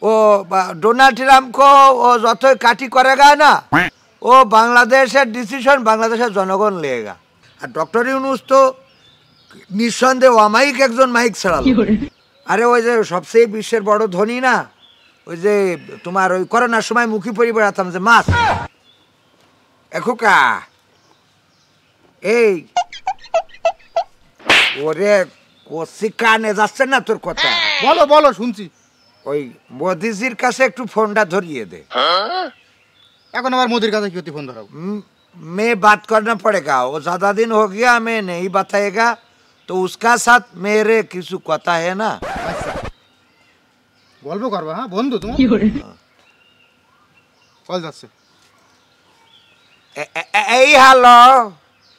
वो Donald Trump को वो जो काटी करेगा ना वो बांग्लादेश डिसीजन बांग्लादेश जनगण लेगा और डॉक्टर यूनुस तो निस्संदेह अमायिक एकजन माइक छाड़ालो अरे ওই যে সবচেয়ে বিশ্বের বড় ধনী না ওই যে তোমার ওই করোনার সময় মুখী পরি বেড়াতাম যে মাছ এখোকা এই ওরে কোসি কানে যাচ্ছে না তোর কথা বলো বলো শুনছি ওই মোদিজির কাছে একটু ফোনটা ধরিয়ে দে এখন আবার মোদির কাছে কি ফোন ধরাবো मैं बात करना पड़ेगा वो ज़्यादा दिन हो गया मैं नहीं बताएगा तो उसका साथ मेरे किसी কথা है ना গল্প করবা হ্যাঁ বন্ধু তোমার কল যাচ্ছে এই हेलो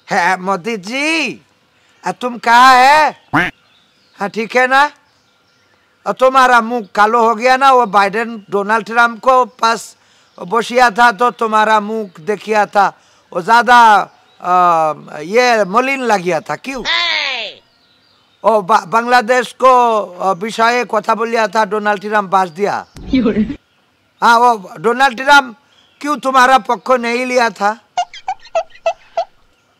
है मोदी जी तुम कहाँ है हाँ ठीक है ना तुम्हारा मुंह कालो हो गया ना वो बाइडेन डोनाल्ड ट्रम्प को पास बसिया था तो तुम्हारा मुंह देखिया था वो ज़्यादा ये मलिन लग गया था क्यों ओ बांग्लादेश को विषय कथा बोलिया था डोनाल्ड ट्रम्प बाज दिया हाँ वो डोनाल्ड ट्रम्प क्यों तुम्हारा पक्ष नहीं लिया था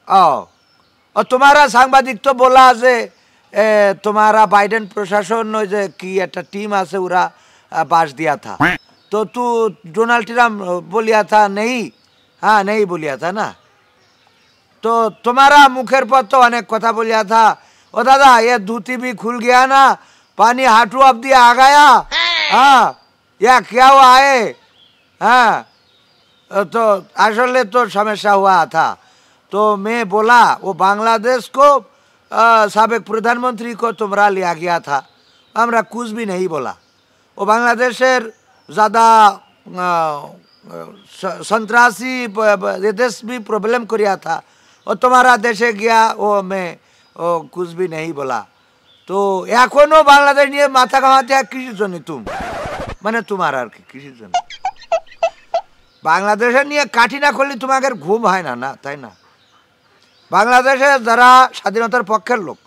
और तुम्हारा सांबादिक तो बोला जे तुम्हारा बाइडेन प्रशासन जो की एक टीम आसे उरा बाज दिया था तो तू डोनाल्ड ट्रम्प बोलिया था नहीं हाँ नहीं बोलिया था ना तो तुम्हारा मुखेर पर तो अनेक कथा बोलिया था ओ दादा ये धोती भी खुल गया ना पानी हाथों अब दिया आ गया हाँ या क्या हुआ है हाँ तो असले तो समस्या हुआ था तो मैं बोला वो बांग्लादेश को साबिक प्रधानमंत्री को तुमरा लिया गया था हमरा कुछ भी नहीं बोला वो बांग्लादेशेर ज़्यादा संतरासी देश भी प्रॉब्लम करिया था और तुम्हारा देशे गया वो मैं कुछ भी नहीं बोला तो एखोनो बांग्लादेश निये माथा घामाते किसी जन्य तुम माने तुम्हारा किसी जन्य बांग्लादेशे निये काठी ना खोलले तुम्हारे घुम है ना ताई ना बांग्लादेशे যারা স্বাধীনতার পক্ষের লোক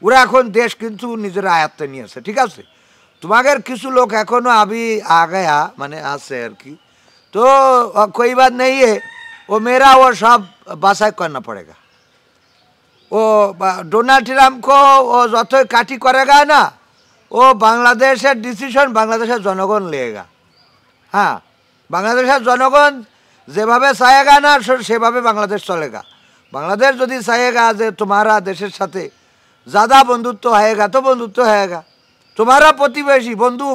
ওরা এখন দেশ কিন্তু নিজের আয়ত্তে নিয়েছে ঠিক আছে तुम्हारे किसी लोग एखोनो अभी आ गया माने आसे यार की तो कोई बात नहीं है वो मेरा वो सब बासाई करना पड़ेगा वो डोनाल्ड ट्रम्प को वो जो काटी करेगा ना वो बांग्लादेश डिसीजन बांग्लादेश जनगण लेगा हाँ बांग्लादेश जनगण যেভাবে চাইगा ना সেভাবে বাংলাদেশ চলেगा बांग्लादेश যদি চাইगा যে तुम्हारा দেশের সাথে ज़्यादा बंधुत्व होएगा तो बंधुत्व होएगा तुम्हारा प्रतिवेशी बंधु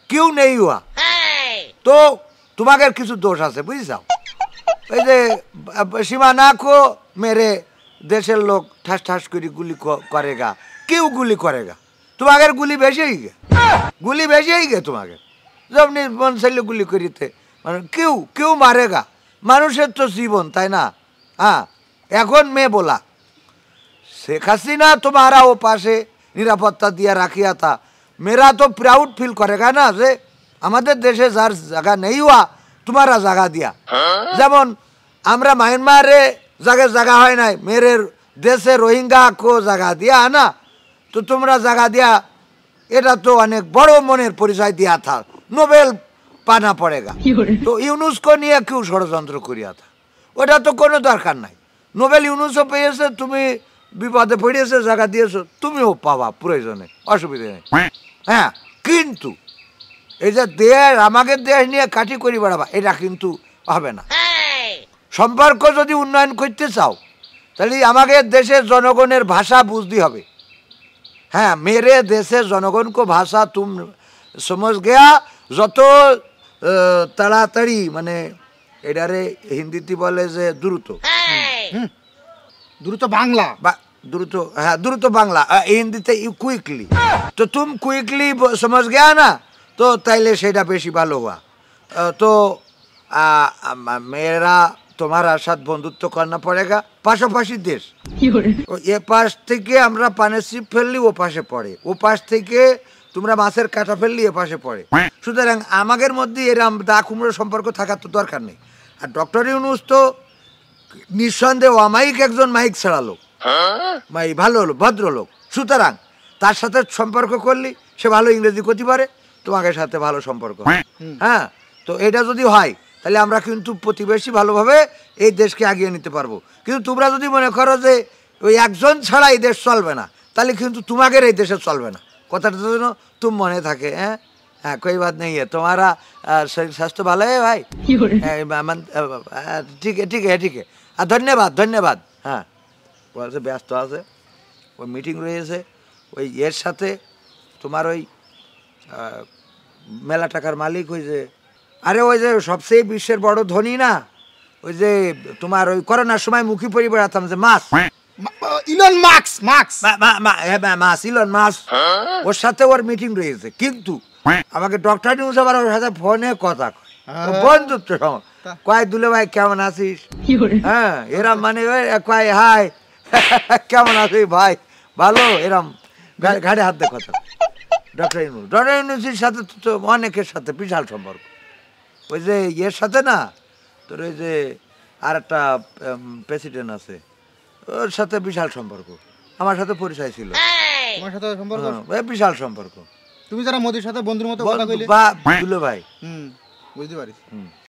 क्यों नहीं हुआ तो तुम्हारे किसी दोष आसे बुझ जाओ सीमाना को मेरे देशेर लोग ठास ठास करी गुली करेगा क्यों गुली करेगा तुम्हारे गुली बेचे ही गे तुम्हारे जब नहीं मन से गुली करी थे क्यों क्यों मारेगा मानुषेर तो जीवन ताई ना हाँ এখন मैं बोला शेख हसीना तुम्हारा वो पासे निरापत्ता दिया रखिया था मेरा तो प्राउड फील करेगा ना जे हमारे देशे जार जगह नहीं हुआ तुम्हारा जगह दिया जेमन आमरा म्यांमारे जगह है ना मेरे देशे रोहिंगा को जगह दिया है ना तो तुम्हारा जगह दिया এটা তো অনেক বড় মনের পরিচয় दिया था নোবেল पाना पड़ेगा तो यूनुस को নিয়ে কেউ ষড়যন্ত্র করিয়া था ওটা তো কোনো দরকার নাই নোবেল ইউনুসও পেয়েছে তুমি বিপদে পড়িয়েছে জায়গা দিয়েছো তুমিও পাওয়া প্রয়োজনে অসুবিধা নেই হ্যাঁ কিন্তু এই যে দেশ আমাকে দেশ নিয়ে কাঠি করি বেড়াবা এটা কিন্তু হবে না সম্পর্ক যদি উন্নয়ন করতে চাও তাহলে আমাকে দেশের জনগণের ভাষা বুঝতে হবে हाँ मेरे देशे जनगण को भाषा तुम समझ गया যত তাড়াতাড়ি মানে এটারে হিন্দিতে বলে যে দ্রুত দ্রুত বাংলা द्रुत हाँ द्रुत बांग्ला हिंदी क्विकली तो तुम क्विकली समझ गया ना तो ताइले सेटा बेशी भालो हुआ तो मेरा तुम्हारा साथ बंधुत्व करना पड़ेगा पाशापाशी देश ये पास থেকে আমরা পানের ছিপ ফেললি ও পাশে পড়ে ও পাশ থেকে তোমরা মাছের কাঁটা ফেললি এ পাশে পড়ে সুতরাং আমাদের মধ্যে এরকম দা কুমড়োর সম্পর্ক থাকার তো দরকার নেই আর ডক্টর ইউনুস তো নিঃসন্দেহ অমায়িক একজন মাইক ছাড়ালো মাই ভালো লোক ভদ্রলোক সুতরাং তার সাথে সম্পর্ক করলি সে ভালো ইংরেজি করতে পারে তোমাদের সাথে ভালো সম্পর্ক, হ্যাঁ, তো এটা যদি হয় তাহলে আমরা কিন্তু প্রতিবেশী ভালোভাবে এই দেশকে আগিয়ে নিতে পারবো। কিন্তু তোমরা যদি মনে করো যে ওই একজন ছাড়া এই দেশ চলবে না, তাহলে কিন্তু তোমাদের এই দেশে চলবে না। কথাটা যেন তুম মনে থাকে। হ্যাঁ হ্যাঁ, कोई बात नहीं है, तुम्हारा शरीर स्वास्थ्य ভালো है भाई? ঠিক है ঠিক है ঠিক है, ধন্যবাদ ধন্যবাদ। হ্যাঁ, বলছে ব্যস্ত আছে, ওই মিটিং রয়েছে, ওই এর সাথে তোমার ওই মেলা টাকার মালিক, ওই যে আরে ওই যে সবচেয়ে বিশ্বের বড় ধনী না, ওই যে তোমার ওই করোনার সময় মুখী পরি বেড়াতাম যে মাস, ইলন মাস্ক মাস্ক মাস ইলন মাস, ওর সাথে ওর মিটিং রয়েছে। কিন্তু আমাকে ডক্টর নিউজ আবার ওর সাথে ফোনে কথা কয়, ও বন্ধুত্ব কয় দুলে ভাই কেমন আছিস, হ্যাঁ এরম মানে কয় হাই কেমন আছিস ভাই ভালো, এরম ঘাড়ে হাত দিয়ে কথা। ডক্টর ইউনুসের সাথে তো অনেকের সাথে বিশাল সম্পর্ক। ওই যে এর সাথে না তোর ওই যে আর একটা প্রেসিডেন্ট আছে, ওর সাথে বিশাল সম্পর্ক। আমার সাথে পরিচয় ছিল, তোমার সাথে সম্পর্ক বিশাল সম্পর্ক। তুমি যারা মোদির সাথে বন্ধুর মতো কথা কইলে বা দুলো ভাই, বুঝতে পারিস।